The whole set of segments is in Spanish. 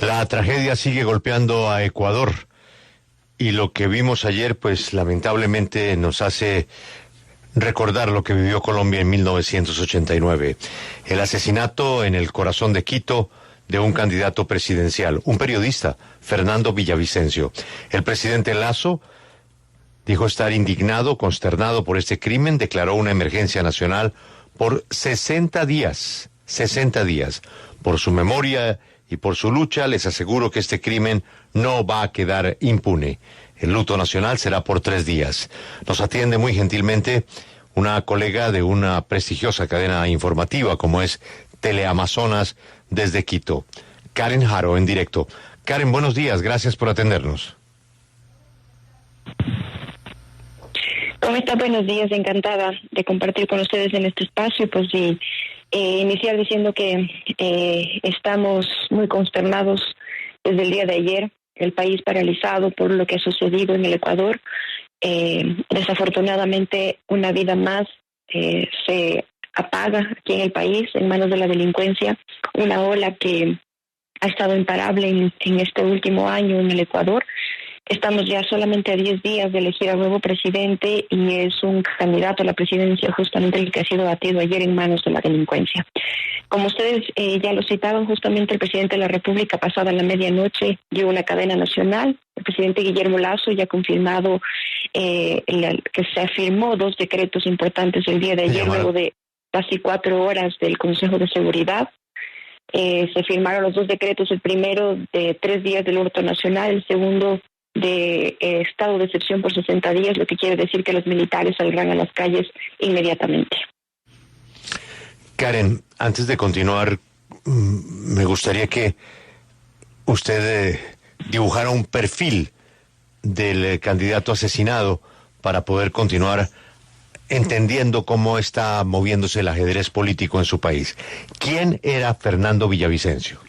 La tragedia sigue golpeando a Ecuador y lo que vimos ayer, pues lamentablemente nos hace recordar lo que vivió Colombia en 1989. El asesinato en el corazón de Quito de un candidato presidencial, un periodista, Fernando Villavicencio. El presidente Lasso dijo estar indignado, consternado por este crimen, declaró una emergencia nacional por 60 días. Por su memoria y por su lucha, les aseguro que este crimen no va a quedar impune. El luto nacional será por 3 días. Nos atiende muy gentilmente una colega de una prestigiosa cadena informativa como es Teleamazonas desde Quito, Karen Haro, en directo. Karen, buenos días, gracias por atendernos. ¿Cómo está? Buenos días, encantada de compartir con ustedes en este espacio, pues y iniciar diciendo que estamos muy consternados desde el día de ayer, el país paralizado por lo que ha sucedido en el Ecuador. Desafortunadamente una vida más se apaga aquí en el país en manos de la delincuencia, una ola que ha estado imparable en este último año en el Ecuador. Estamos ya solamente a 10 días de elegir al nuevo presidente y es un candidato a la presidencia justamente el que ha sido batido ayer en manos de la delincuencia. Como ustedes ya lo citaban, justamente el presidente de la República pasada la medianoche dio una cadena nacional. El presidente Guillermo Lasso ya ha confirmado que se firmó 2 decretos importantes el día de ayer, luego de casi 4 horas del Consejo de Seguridad. Se firmaron los 2 decretos, el primero de 3 días del luto nacional, el segundo de estado de excepción por 60 días, lo que quiere decir que los militares saldrán a las calles inmediatamente. Karen, antes de continuar, me gustaría que usted dibujara un perfil del candidato asesinado para poder continuar entendiendo cómo está moviéndose el ajedrez político en su país. ¿Quién era Fernando Villavicencio?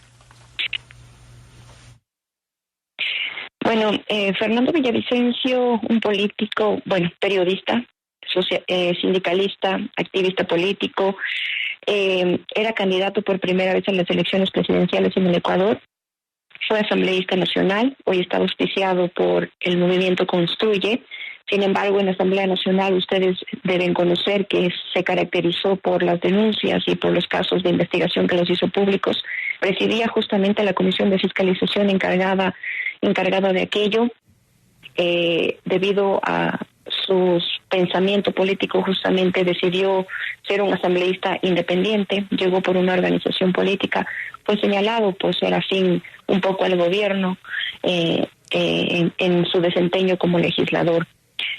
Bueno, Fernando Villavicencio, un político, periodista, sindicalista, activista político, era candidato por primera vez en las elecciones presidenciales en el Ecuador, fue asambleísta nacional, hoy está auspiciado por el movimiento Construye. Sin embargo, en la Asamblea Nacional ustedes deben conocer que se caracterizó por las denuncias y por los casos de investigación que los hizo públicos. Presidía justamente la Comisión de Fiscalización encargada de aquello. Debido a su pensamiento político, justamente decidió ser un asambleísta independiente, llegó por una organización política, fue señalado por ser afín un poco al gobierno en su desempeño como legislador.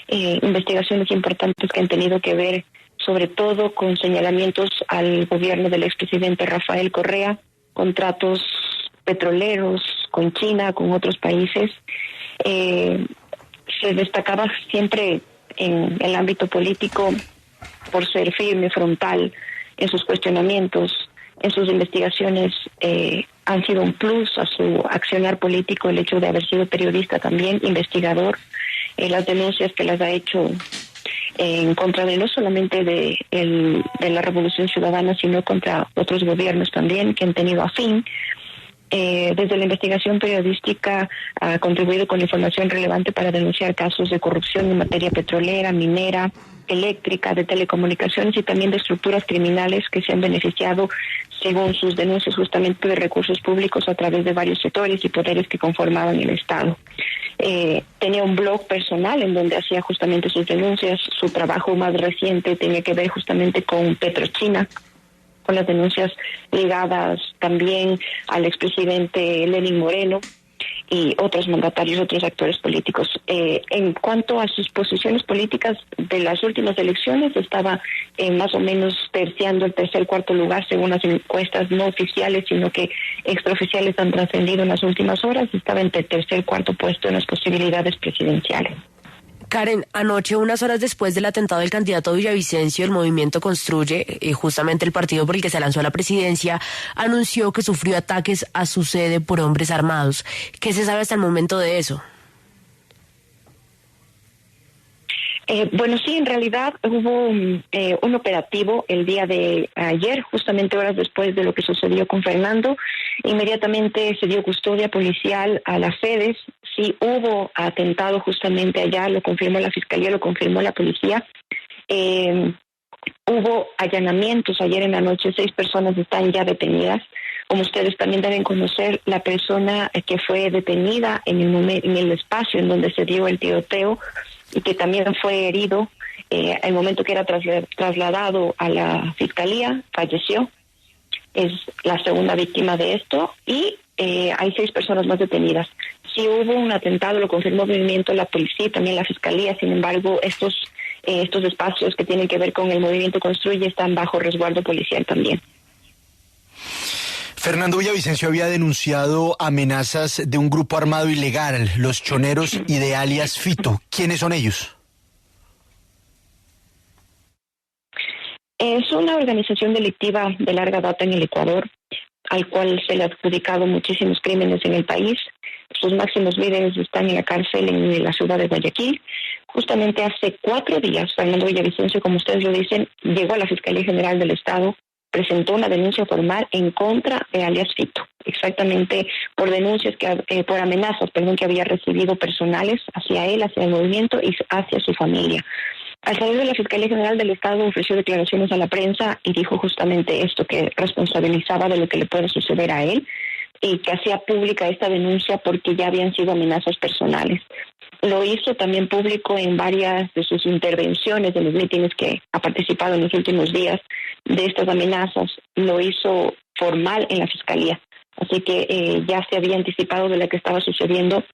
Investigaciones importantes que han tenido que ver sobre todo con señalamientos al gobierno del expresidente Rafael Correa, contratos petroleros con China, con otros países. Se destacaba siempre en el ámbito político por ser firme, frontal en sus cuestionamientos, en sus investigaciones. Han sido un plus a su accionar político el hecho de haber sido periodista también, investigador. Las denuncias que las ha hecho en contra de no solamente de la Revolución Ciudadana, sino contra otros gobiernos también que han tenido afín. Desde la investigación periodística ha contribuido con información relevante para denunciar casos de corrupción en materia petrolera, minera, eléctrica, de telecomunicaciones y también de estructuras criminales que se han beneficiado, según sus denuncias, justamente de recursos públicos a través de varios sectores y poderes que conformaban el Estado. Tenía un blog personal en donde hacía justamente sus denuncias. Su trabajo más reciente tenía que ver justamente con Petrochina, con las denuncias ligadas también al expresidente Lenín Moreno y otros mandatarios, otros actores políticos. En cuanto a sus posiciones políticas de las últimas elecciones, estaba más o menos terciando el tercer, cuarto lugar según las encuestas no oficiales, sino que extraoficiales han trascendido en las últimas horas. Estaba entre el tercer, cuarto puesto en las posibilidades presidenciales. Karen, anoche, unas horas después del atentado del candidato Villavicencio, el movimiento Construye, justamente el partido por el que se lanzó a la presidencia, anunció que sufrió ataques a su sede por hombres armados. ¿Qué se sabe hasta el momento de eso? Bueno, sí, en realidad hubo un operativo el día de ayer, justamente horas después de lo que sucedió con Fernando. Inmediatamente se dio custodia policial a las sedes. Sí hubo atentado justamente allá, lo confirmó la Fiscalía, lo confirmó la policía. Hubo allanamientos ayer en la noche, 6 personas están ya detenidas. Como ustedes también deben conocer, la persona que fue detenida en el espacio en donde se dio el tiroteo y que también fue herido, el momento que era trasladado a la Fiscalía, falleció. Es la segunda víctima de esto y hay 6 personas más detenidas. Sí hubo un atentado, lo confirmó el movimiento, la policía, también la Fiscalía. Sin embargo, estos espacios que tienen que ver con el movimiento Construye están bajo resguardo policial también. Fernando Villavicencio había denunciado amenazas de un grupo armado ilegal, los Choneros y de alias Fito. ¿Quiénes son ellos? Es una organización delictiva de larga data en el Ecuador, al cual se le ha adjudicado muchísimos crímenes en el país. Sus máximos líderes están en la cárcel en la ciudad de Guayaquil. Justamente hace 4 días, Fernando Villavicencio, como ustedes lo dicen, llegó a la Fiscalía General del Estado, presentó una denuncia formal en contra de alias Fito, exactamente por denuncias por amenazas, que había recibido personales hacia él, hacia el movimiento y hacia su familia. Al salir de la Fiscalía General del Estado ofreció declaraciones a la prensa y dijo justamente esto, que responsabilizaba de lo que le puede suceder a él y que hacía pública esta denuncia porque ya habían sido amenazas personales. Lo hizo también público en varias de sus intervenciones, de los mítines que ha participado en los últimos días de estas amenazas. Lo hizo formal en la Fiscalía. Así que ya se había anticipado de lo que estaba sucediendo.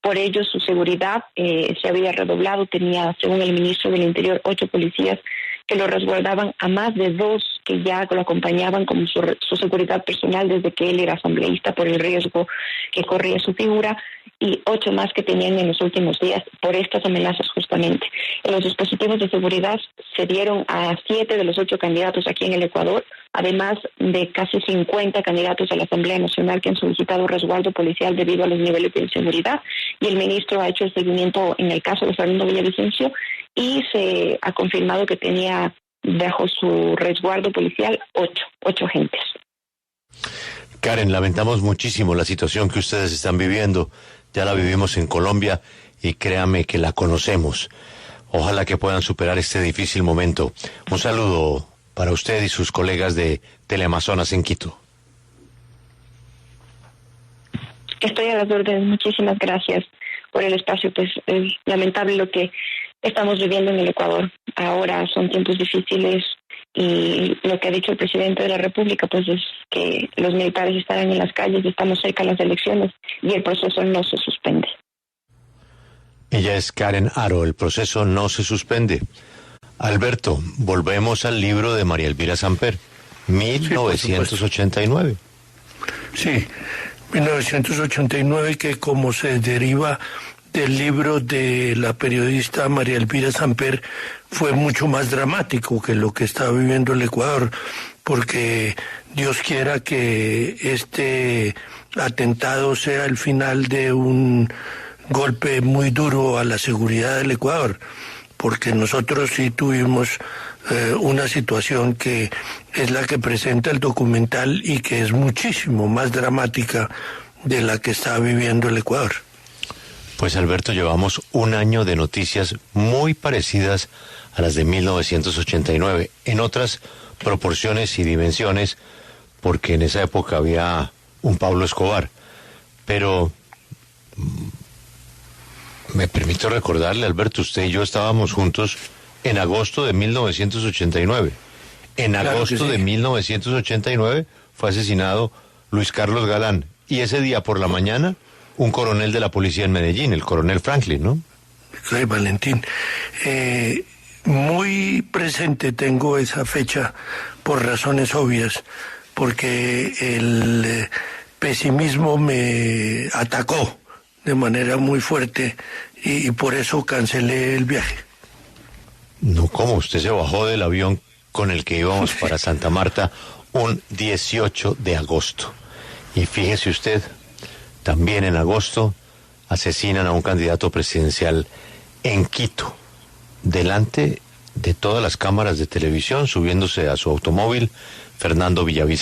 Por ello, su seguridad se había redoblado. Tenía, según el ministro del Interior, 8 policías que lo resguardaban, a más de 2 que ya lo acompañaban como su seguridad personal desde que él era asambleísta por el riesgo que corría su figura, y 8 más que tenían en los últimos días por estas amenazas justamente. En los dispositivos de seguridad se dieron a 7 de los 8 candidatos aquí en el Ecuador, además de casi 50 candidatos a la Asamblea Nacional que han solicitado resguardo policial debido a los niveles de inseguridad, y el ministro ha hecho el seguimiento en el caso de Fernando Villavicencio y se ha confirmado que tenía bajo su resguardo policial 8 agentes. Karen, lamentamos muchísimo la situación que ustedes están viviendo. Ya la vivimos en Colombia y créame que la conocemos. Ojalá que puedan superar este difícil momento. Un saludo para usted y sus colegas de Teleamazonas en Quito. Estoy a las órdenes. Muchísimas gracias por el espacio. Pues es lamentable lo que estamos viviendo en el Ecuador. Ahora son tiempos difíciles y lo que ha dicho el presidente de la República pues es que los militares estarán en las calles, estamos cerca de las elecciones y el proceso no se suspende. Ella es Karen Aro, el proceso no se suspende. Alberto, volvemos al libro de María Elvira Samper, 1989. Sí, 1989, que como se deriva del libro de la periodista María Elvira Samper, fue mucho más dramático que lo que está viviendo el Ecuador, porque Dios quiera que este atentado sea el final de un golpe muy duro a la seguridad del Ecuador, porque nosotros sí tuvimos una situación que es la que presenta el documental y que es muchísimo más dramática de la que está viviendo el Ecuador. Pues Alberto, llevamos un año de noticias muy parecidas a las de 1989, en otras proporciones y dimensiones, porque en esa época había un Pablo Escobar. Pero me permito recordarle, Alberto, usted y yo estábamos juntos en agosto de 1989. En claro agosto de 1989 fue asesinado Luis Carlos Galán, y ese día por la mañana un coronel de la policía en Medellín, el coronel Franklin, ¿no? Sí, Valentín. Muy presente tengo esa fecha por razones obvias, porque el pesimismo me atacó de manera muy fuerte y por eso cancelé el viaje. No, ¿cómo? Usted se bajó del avión con el que íbamos para Santa Marta un 18 de agosto. Y fíjese usted, también en agosto asesinan a un candidato presidencial en Quito. delante de todas las cámaras de televisión, subiéndose a su automóvil, Fernando Villavicencio.